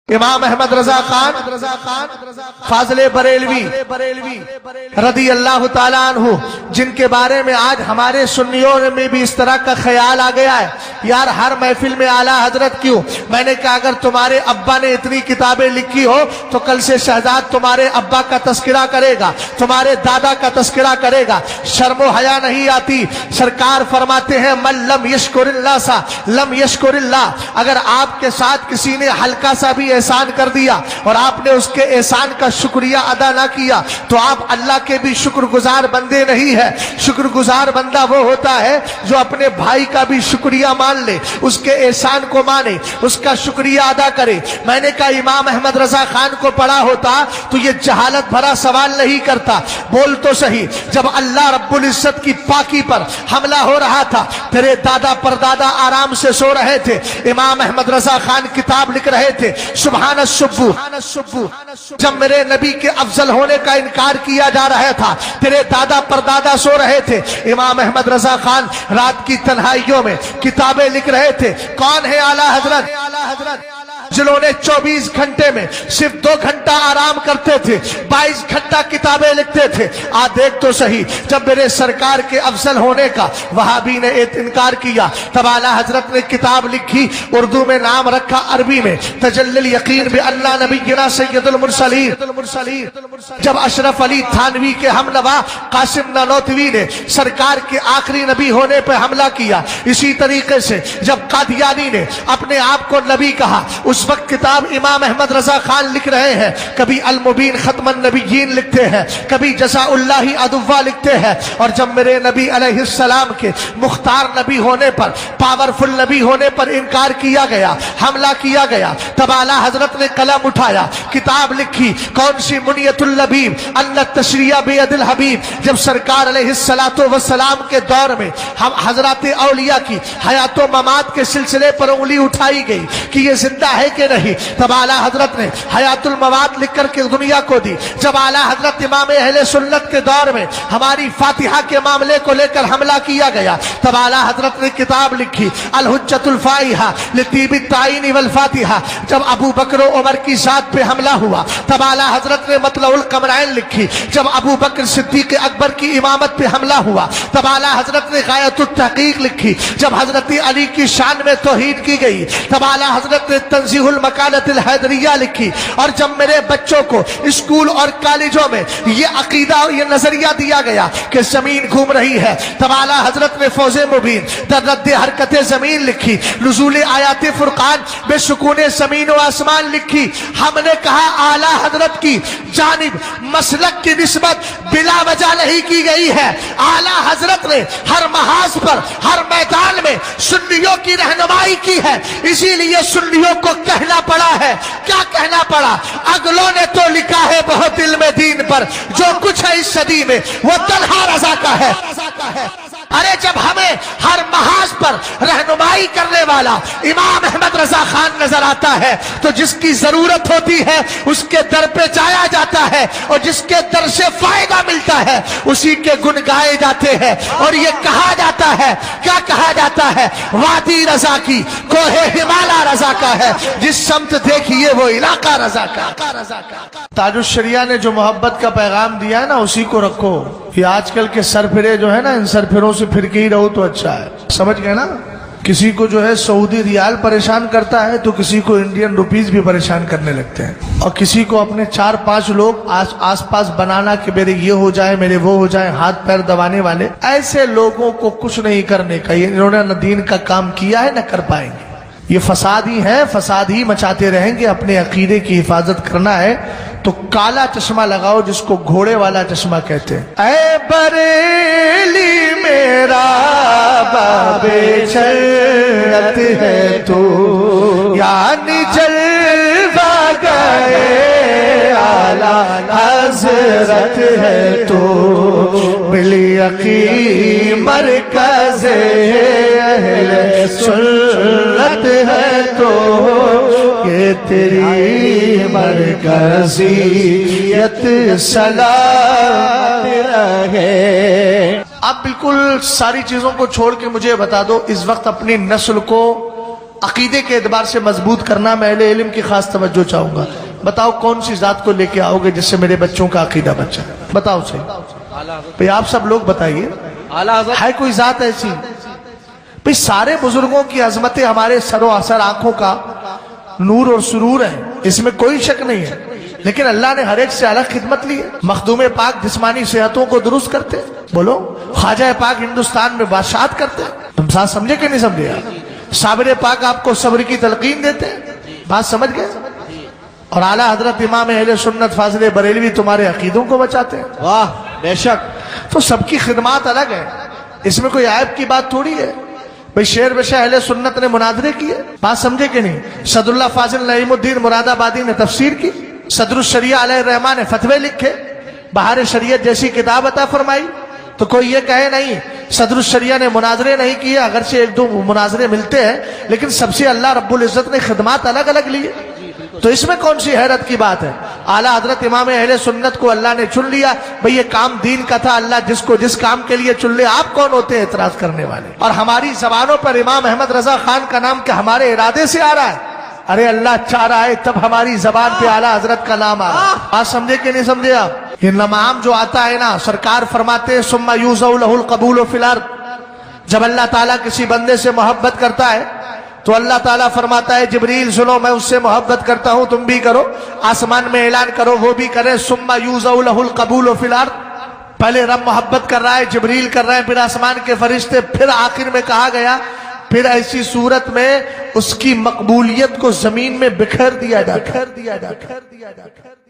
امام احمد رضا خان فاضل بریلوی رضی اللہ تعالیٰ عنہ، جن کے بارے میں آج ہمارے سنیوں میں بھی اس طرح کا خیال آ گیا ہے، یار ہر محفل میں اعلیٰ حضرت کیوں؟ میں نے کہا اگر تمہارے ابا نے اتنی کتابیں لکھی ہو تو کل سے شہزاد تمہارے ابا کا تذکرہ کرے گا، تمہارے دادا کا تذکرہ کرے گا، شرم و حیا نہیں آتی؟ سرکار فرماتے ہیں من لم یشکر اللہ سا لم یشکر اللہ، اگر آپ کے ساتھ کسی نے ہلکا سا بھی احسان کر دیا اور آپ نے اس کے احسان کا شکریہ ادا نہ کیا تو آپ اللہ کے بھی شکر گزار بندے نہیں ہے۔ شکر گزار بندہ وہ ہوتا ہے جو اپنے بھائی کا بھی شکریہ مان لے، اس کے احسان کو مانے، اس کا شکریہ ادا کرے۔ میں نے کہا امام احمد رضا خان کو پڑھا ہوتا تو یہ جہالت بھرا سوال نہیں کرتا، بول تو صحیح، جب اللہ رب العزت کی پاکی پر حملہ ہو رہا تھا، تیرے دادا پردادا آرام سے سو رہے تھے، امام احمد رضا خان کتاب لکھ رہے تھے سبحان السبو، جب میرے نبی کے افضل ہونے کا انکار کیا جا رہا تھا، تیرے دادا پردادا سو رہے تھے، امام احمد رضا خان رات کی تنہائیوں میں کتابیں لکھ رہے تھے۔ کون ہے اعلیٰ حضرت؟ جنہوں نے 24 گھنٹے میں صرف 2 گھنٹہ آرام کرتے تھے، 22 گھنٹہ کتابیں لکھتے تھے۔ دیکھ تو صحیح، جب میرے سرکار کے افضل ہونے کا وہابی نے انکار کیا تب اعلیٰ حضرت نے کتاب لکھی، اردو میں نام رکھا، عربی میں تجلی الیقین بأن نبینا سید المرسلین۔ جب اشرف علی تھانوی کے ہمنوا قاسم نانوتوی نے سرکار کے آخری نبی ہونے پہ حملہ کیا، اسی طریقے سے جب قادیانی نے اپنے آپ کو نبی کہا، اس وقت کتاب امام احمد رضا خان لکھ رہے ہیں، کبھی المبین ختم النبیین لکھتے ہیں، کبھی جزاء اللہ ادوا لکھتے ہیں۔ اور جب میرے نبی علیہ السلام کے مختار نبی ہونے پر، پاورفل نبی ہونے پر انکار کیا گیا، حملہ کیا گیا، تب اعلیٰ حضرت نے قلم اٹھایا، کتاب لکھی، کون سی؟ منیت اللبیب ان التشریع بید الحبیب۔ جب سرکار علیہ السلام کے دور میں ہم حضرات اولیاء کی حیات و ممات کے سلسلے پر انگلی اٹھائی گئی کہ یہ زندہ ہے کہ نہیں، تب اعلیٰ حضرت نے حیات المواد لکھ کر کے دنیا کو دی۔ جب اعلیٰ حضرت امام اہل سنت کے دور میں ہماری فاتحہ کے معاملے کو لے کر حملہ کیا گیا، تب اعلیٰ حضرت نے کتاب لکھی الحجۃ الفائحہ لطیب التعین والفاتحہ۔ جب ابو بکر و عمر کی ذات پہ حملہ ہوا تب اعلیٰ حضرت نے مطلع القمرین لکھی۔ جب ابو بکر صدیق اکبر کی امامت پہ حملہ ہوا تب اعلیٰ حضرت نے غایۃ التحقیق لکھی۔ جب حضرت علی کی شان میں توحید کی گئی تب اعلیٰ حضرت نے تنزیہ المکانۃ الحیدریہ لکھی۔ اور جب میرے بچوں کو اسکول اور کالجوں میں یہ عقیدہ اور یہ نظریہ دیا گیا کہ زمین گھوم رہی ہے، تب اعلیٰ حضرت نے فوز مبین در رد حرکت زمین لکھی، نزول آیات فرقان بے سکون زمین و آسمان لکھی۔ ہم نے کہا اعلیٰ حضرت کی جانب مسلک کی نسبت بلا وجہ نہیں کی گئی ہے، اعلیٰ حضرت نے ہر محاذ پر، ہر میدان میں سنیوں کی رہنمائی کی ہے، اسی لیے سنیوں کو کہنا پڑا ہے۔ کیا کہنا پڑا؟ اگلوں نے تو لکھا ہے بہت علم دین پر، جو کچھ ہے اس صدی میں وہ طلحہ رضا کا ہے۔ ارے جب ہمیں ہر محاذ پر رہنمائی کرنے والا امام احمد رضا خان نظر آتا ہے تو جس کی ضرورت ہوتی ہے اس کے در پہ جایا جاتا ہے، اور جس کے در سے فائدہ ملتا ہے اسی کے گن گائے جاتے ہیں۔ اور یہ کہا جاتا ہے، کیا کہا جاتا ہے؟ وادی رضا کی کوہ ہمالا رضا کا ہے، جس سمت دیکھیے وہ علاقہ رضا کا۔ تاج الشریعہ نے جو محبت کا پیغام دیا ہے نا اسی کو رکھو۔ یہ آج کل کے سرفرے جو ہے نا، ان سرفروں سے پھر کے ہی رہو تو اچھا ہے، سمجھ گئے نا؟ کسی کو جو ہے سعودی ریال پریشان کرتا ہے تو کسی کو انڈین روپیز بھی پریشان کرنے لگتے ہیں، اور کسی کو اپنے 4-5 لوگ آس پاس بنانا کہ میرے یہ ہو جائے، میرے وہ ہو جائے، ہاتھ پیر دبانے والے۔ ایسے لوگوں کو کچھ نہیں کرنے کا، انہوں نے نہ دین کا کام کیا ہے نہ کر پائیں گے، یہ فساد ہی ہیں، فساد ہی مچاتے رہیں گے۔ اپنے عقیدے کی حفاظت کرنا ہے تو کالا چشمہ لگاؤ، جس کو گھوڑے والا چشمہ کہتے ہیں۔ اے بریلی میرا باب شریعت ہے تو، یعنی جلوہ گئے اعلیٰ حضرت ہے تو، بالیقین مرکز اہل سنت ہے تو، یہ تیری مرکزیت سلام رہے۔ آپ بالکل ساری چیزوں کو چھوڑ کے مجھے بتا دو، اس وقت اپنی نسل کو عقیدے کے اعتبار سے مضبوط کرنا، میں اہل علم کی خاص توجہ چاہوں گا. بتاؤ کون سی ذات کو لے کے آؤ گے جس سے میرے بچوں کا عقیدہ بچا؟ بتاؤ صحیح بھئی، آپ سب لوگ بتائیے، ہے کوئی ذات ایسی؟ بھئی سارے بزرگوں کی عظمتیں ہمارے سر و اثر آنکھوں کا نور اور سرور ہے، اس میں کوئی شک نہیں ہے، لیکن اللہ نے ہر ایک سے الگ خدمت لی ہے. مخدوم پاک جسمانی صحتوں کو درست کرتے، بولو خواجہ پاک ہندوستان میں بادشاہت کرتے. تم ساتھ سمجھے کہ نہیں سمجھے؟ صابر پاک آپ کو صبر کی تلقین دیتے، بات سمجھ گئے؟ اور اعلیٰ حضرت امام اہل سنت فاضل بریلوی تمہارے عقیدوں کو بچاتے ہیں. واہ بے شک. تو سب کی خدمات الگ ہے، اس میں کوئی عیب کی بات تھوڑی ہے. بھئی شیر بشاہ اہل سنت نے مناظرے کیے، بات سمجھے کہ نہیں؟ صدر اللہ فاضل نعیم الدین مراد آبادی نے تفسیر کی، صدر الشریعہ علیہ الرحمٰن نے فتوے لکھے، بہار شریعت جیسی کتاب عطا فرمائی. تو کوئی یہ کہے نہیں صدر الشریعہ نے مناظرے نہیں کیے، اگرچہ ایک دو مناظرے ملتے ہیں لیکن سب سے اللہ رب العزت نے خدمات الگ الگ لیے، تو اس میں کون سی حیرت کی بات ہے؟ اعلیٰ حضرت امام اہل سنت کو اللہ نے چن لیا. بھئی یہ کام دین کا تھا، اللہ جس کو جس کام کے لیے چن لے، آپ کون ہوتے ہیں اعتراض کرنے والے؟ اور ہماری زبانوں پر امام احمد رضا خان کا نام کیا ہمارے ارادے سے آ رہا ہے؟ ارے اللہ چاہ رہا ہے تب ہماری زبان پہ اعلیٰ حضرت کا نام آ رہا ہے. بات سمجھے کہ نہیں سمجھے آپ؟ یہ نام جو آتا ہے نا، سرکار فرماتے ہیں ثم یوزع لہ القبول فی الارض. جب اللہ تعالیٰ کسی بندے سے محبت کرتا ہے تو اللہ تعالیٰ فرماتا ہے جبریل سنو میں اس سے محبت کرتا ہوں، تم بھی کرو. آسمان میں اعلان کرو، وہ بھی کرے. ثم یوزع لہ القبول فی الارض. پہلے رب محبت کر رہا ہے، جبریل کر رہے ہیں، پھر آسمان کے فرشتے، پھر آخر میں کہا گیا پھر ایسی صورت میں اس کی مقبولیت کو زمین میں بکھیر دیا جاتا ہے.